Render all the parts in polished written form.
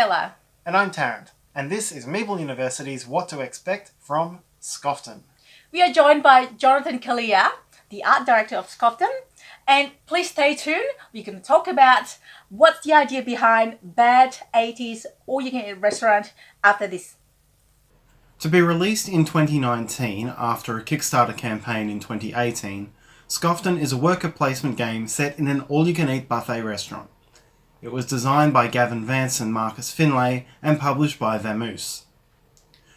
Stella. And I'm Tarrant, and this is Meeple University's What to Expect from Scoffton. We are joined by Jonathan Calleja, the art director of Scoffton. And please stay tuned. We're going to talk about what's the idea behind bad 80s all-you-can-eat restaurant after this. To be released in 2019 after a Kickstarter campaign in 2018, Scoffton is a worker placement game set in an all-you-can-eat buffet restaurant. It was designed by Gavin Vance and Marcus Finlay and published by Vamoose.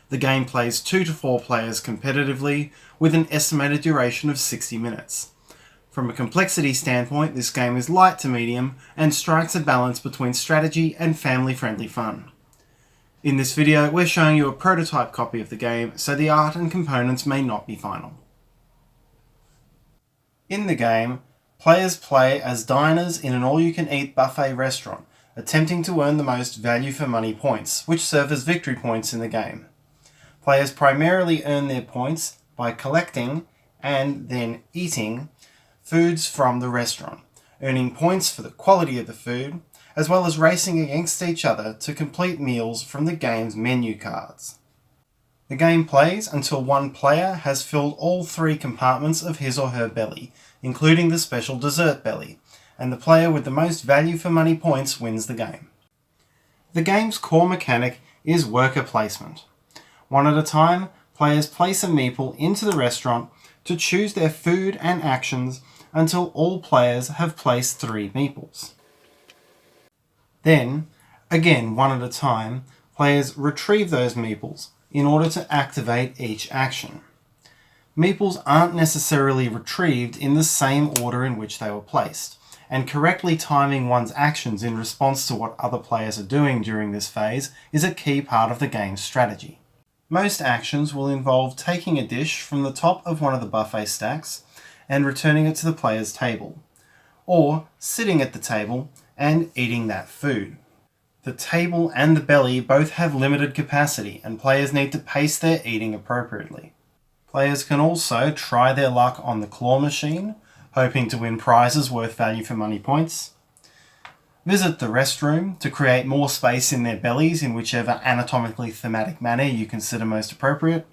The game plays 2 to 4 players competitively with an estimated duration of 60 minutes. From a complexity standpoint, this game is light to medium and strikes a balance between strategy and family-friendly fun. In this video, we're showing you a prototype copy of the game, so the art and components may not be final. In the game, players play as diners in an all-you-can-eat buffet restaurant, attempting to earn the most value-for-money points, which serve as victory points in the game. Players primarily earn their points by collecting and then eating foods from the restaurant, earning points for the quality of the food, as well as racing against each other to complete meals from the game's menu cards. The game plays until one player has filled all 3 compartments of his or her belly, including the special dessert belly, and the player with the most value for money points wins the game. The game's core mechanic is worker placement. One at a time, players place a meeple into the restaurant to choose their food and actions until all players have placed 3 meeples. Then, again one at a time, players retrieve those meeples in order to activate each action. Meeples aren't necessarily retrieved in the same order in which they were placed, and correctly timing one's actions in response to what other players are doing during this phase is a key part of the game's strategy. Most actions will involve taking a dish from the top of one of the buffet stacks and returning it to the player's table, or sitting at the table and eating that food. The table and the belly both have limited capacity, and players need to pace their eating appropriately. Players can also try their luck on the claw machine, hoping to win prizes worth value for money points, visit the restroom to create more space in their bellies in whichever anatomically thematic manner you consider most appropriate,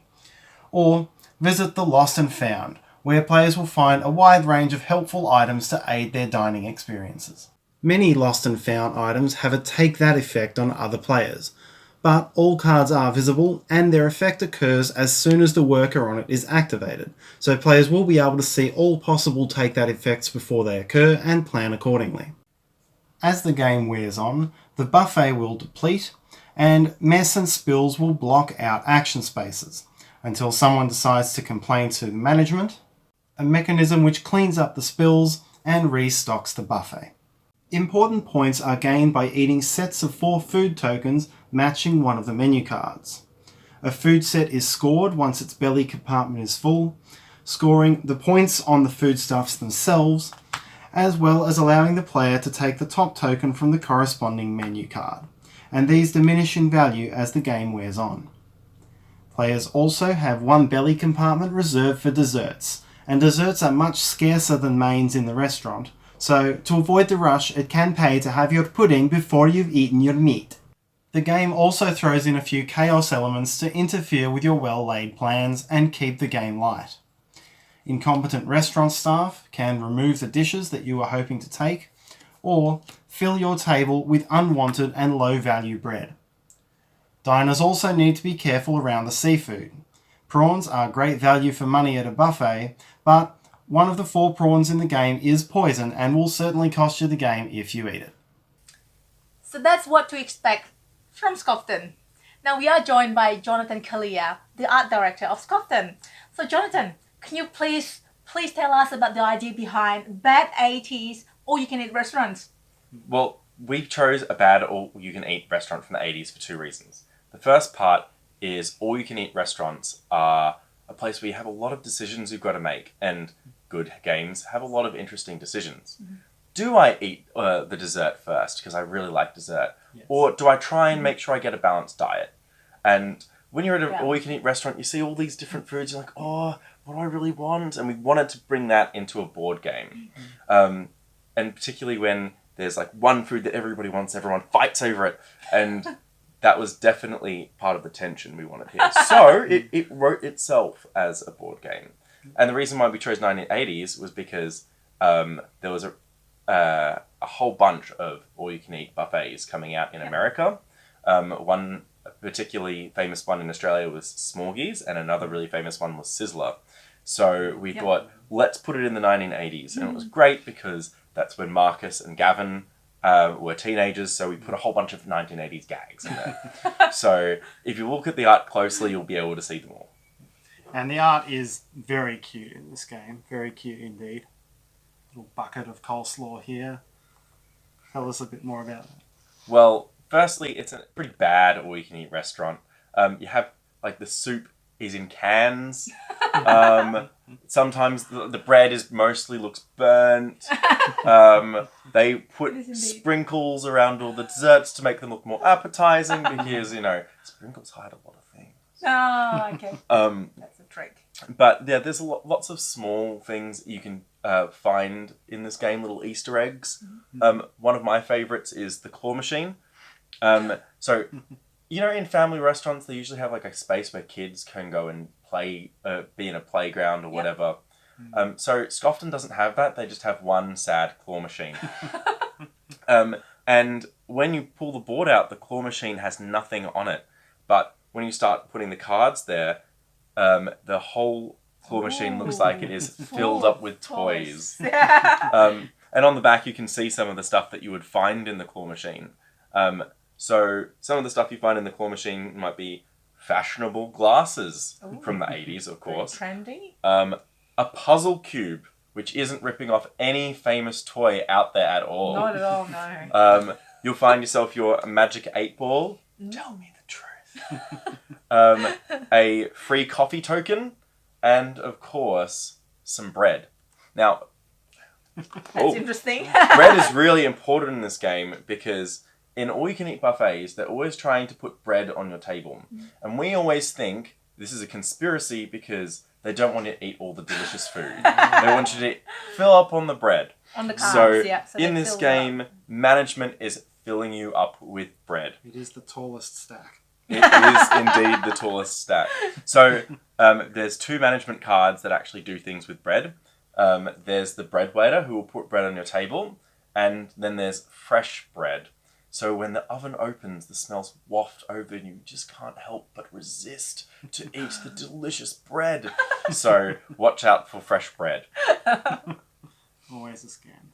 or visit the Lost and Found, where players will find a wide range of helpful items to aid their dining experiences. Many Lost and Found items have a take that effect on other players, but all cards are visible and their effect occurs as soon as the worker on it is activated, so players will be able to see all possible take that effects before they occur and plan accordingly. As the game wears on, the buffet will deplete and mess and spills will block out action spaces until someone decides to complain to management, a mechanism which cleans up the spills and restocks the buffet. Important points are gained by eating sets of 4 food tokens matching one of the menu cards. A food set is scored once its belly compartment is full, scoring the points on the foodstuffs themselves, as well as allowing the player to take the top token from the corresponding menu card, and these diminish in value as the game wears on. Players also have 1 belly compartment reserved for desserts, and desserts are much scarcer than mains in the restaurant, so to avoid the rush it can pay to have your pudding before you've eaten your meat. The game also throws in a few chaos elements to interfere with your well-laid plans and keep the game light. Incompetent restaurant staff can remove the dishes that you are hoping to take, or fill your table with unwanted and low-value bread. Diners also need to be careful around the seafood. Prawns are great value for money at a buffet, but one of the 4 prawns in the game is poison and will certainly cost you the game if you eat it. So that's what to expect from Scoffton. Now we are joined by Jonathan Calleja, the art director of Scoffton. So Jonathan, can you please tell us about the idea behind bad 80s all-you-can-eat restaurants? Well, we chose a bad all-you-can-eat restaurant from the 80s for 2 reasons. The first part is all-you-can-eat restaurants are a place where you have a lot of decisions you've got to make, and good games have a lot of interesting decisions. Mm-hmm. Do I eat the dessert first because I really like dessert? Yes. Or do I try and make sure I get a balanced diet? And when you're at an all-you-can-eat restaurant, you see all these different foods, you're like, oh, what do I really want? And we wanted to bring that into a board game. Mm-hmm. And particularly when there's like one food that everybody wants, everyone fights over it, and that was definitely part of the tension we wanted here. So it wrote itself as a board game. And the reason why we chose 1980s was because there was a whole bunch of all-you-can-eat buffets coming out in America. One particularly famous one in Australia was Smorgies, and another really famous one was Sizzler. So we thought, let's put it in the 1980s. And it was great because that's when Marcus and Gavin were teenagers, so we put a whole bunch of 1980s gags in there. So if you look at the art closely, you'll be able to see them all. And the art is very cute in this game. Very cute indeed. Little bucket of coleslaw here. Tell us a bit more about that. Well, firstly, it's a pretty bad all-you-can-eat restaurant. You have, like, the soup is in cans. Sometimes the bread mostly looks burnt. They put sprinkles around all the desserts to make them look more appetizing because, sprinkles hide a lot of things. Oh, okay. That's a trick. But yeah, there's lots of small things you can find in this game, little Easter eggs. One of my favorites is the claw machine. So, in family restaurants, they usually have like a space where kids can go and play, be in a playground or whatever. So Scoffton doesn't have that. They just have one sad claw machine. And when you pull the board out, the claw machine has nothing on it. But when you start putting the cards there, the whole claw machine looks like it is filled up with toys. And on the back, you can see some of the stuff that you would find in the claw machine. So some of the stuff you find in the claw machine might be fashionable glasses from the 80s, of course. Very trendy. A puzzle cube, which isn't ripping off any famous toy out there at all. Not at all, no. You'll find yourself your magic 8-ball. Tell me the truth. A free coffee token, and of course, some bread. Now, That's interesting. bread is really important in this game because in all-you-can-eat buffets, they're always trying to put bread on your table. And we always think this is a conspiracy because they don't want you to eat all the delicious food. They want you to fill up on the bread. On the carbs, So in this game, management is filling you up with bread. It is the tallest stack. It is indeed the tallest stack. So there's 2 management cards that actually do things with bread. There's the bread waiter who will put bread on your table. And then there's fresh bread. So when the oven opens, the smells waft over and you just can't help but resist to eat the delicious bread. So watch out for fresh bread. Always a scam.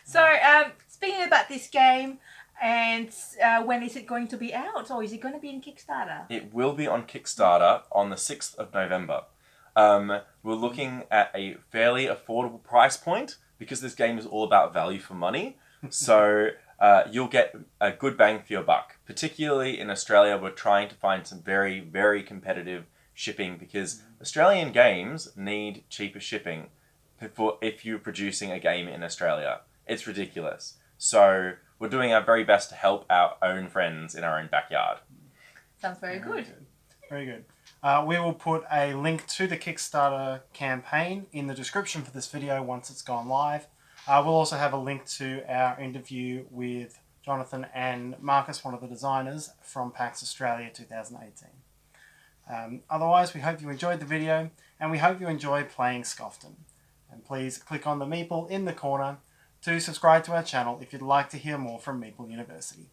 So, speaking about this game, and when is it going to be out? Or is it going to be in Kickstarter? It will be on Kickstarter on the 6th of November. We're looking at a fairly affordable price point because this game is all about value for money. So you'll get a good bang for your buck. Particularly in Australia, we're trying to find some very, very competitive shipping because Australian games need cheaper shipping if you're producing a game in Australia. It's ridiculous. So we're doing our very best to help our own friends in our own backyard. Sounds very good. Very good. We will put a link to the Kickstarter campaign in the description for this video once it's gone live. We'll also have a link to our interview with Jonathan and Marcus, one of the designers from PAX Australia 2018. Otherwise, we hope you enjoyed the video and we hope you enjoy playing Scoffton. And please click on the Meeple in the corner to subscribe to our channel if you'd like to hear more from Meeple University.